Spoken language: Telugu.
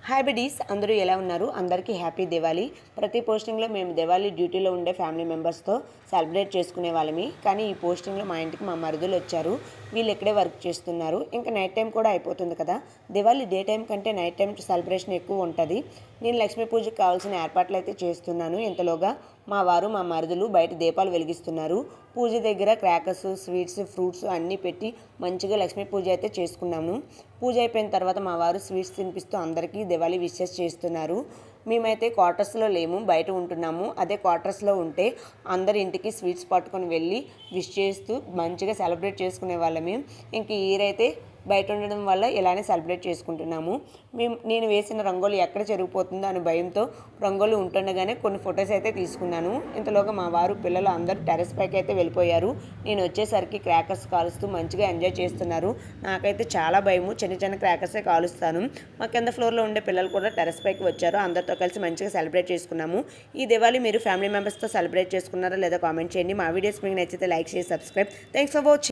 హాయ్ బడీస్, అందరూ ఎలా ఉన్నారు? అందరికీ హ్యాపీ దివాళీ. ప్రతి పోస్టింగ్లో మేము దివాళీ డ్యూటీలో ఉండే ఫ్యామిలీ మెంబర్స్తో సెలబ్రేట్ చేసుకునే వాళ్ళమి. కానీ ఈ పోస్టింగ్లో మా ఇంటికి మా మరుదులు వచ్చారు. వీళ్ళు ఇక్కడే వర్క్ చేస్తున్నారు. ఇంకా నైట్ టైం కూడా అయిపోతుంది కదా. దివాళీ డే టైం కంటే నైట్ టైం సెలబ్రేషన్ ఎక్కువ ఉంటుంది. నేను లక్ష్మీ పూజకి కావాల్సిన ఏర్పాట్లు అయితే చేస్తున్నాను. ఇంతలోగా మా వారు మా మరుదులు బయట దీపాలు వెలిగిస్తున్నారు. పూజ దగ్గర క్రాకర్స్, స్వీట్స్, ఫ్రూట్స్ అన్నీ పెట్టి మంచిగా లక్ష్మీ పూజ అయితే చేసుకున్నాము. పూజ అయిపోయిన తర్వాత మా వారు స్వీట్స్ తినిపిస్తూ అందరికీ దివాళీ విషెస్ చేస్తున్నారు. మేమైతే క్వార్టర్స్లో లేము, బయట ఉంటున్నాము. అదే క్వార్టర్స్లో ఉంటే అందరి ఇంటికి స్వీట్స్ పట్టుకొని వెళ్ళి విష్ చేస్తూ మంచిగా సెలబ్రేట్ చేసుకునే వాళ్ళమే. ఇంక ఈ ఇయర్ అయితే బయట ఉండడం వల్ల ఇలానే సెలబ్రేట్ చేసుకుంటున్నాము. నేను వేసిన రంగోలి ఎక్కడ జరిగిపోతుందో అని భయంతో రంగోలి ఉంటుండగానే కొన్ని ఫొటోస్ అయితే తీసుకున్నాను. ఇంతలోగా మా వారు పిల్లలు అందరూ టెర్రస్ పైకి అయితే వెళ్ళిపోయారు. నేను వచ్చేసరికి క్రాకర్స్ కాలుస్తూ మంచిగా ఎంజాయ్ చేస్తున్నారు. నాకైతే చాలా భయము, చిన్న చిన్న క్రాకర్సే కాలుస్తాను. మా కింద ఫ్లోర్లో ఉండే పిల్లలు కూడా టెర్రస్ పైకి వచ్చారు. అందరితో కలిసి మంచిగా సెలబ్రేట్ చేసుకున్నాము. ఈ దివాళీ మీరు ఫ్యామిలీ మెంబర్స్తో సెలబ్రేట్ చేసుకున్నారా లేదా కామెంట్ చేయండి. మా వీడియోస్ మీకు నచ్చితే లైక్ చేసి సబ్స్క్రైబ్. Thanks for watching.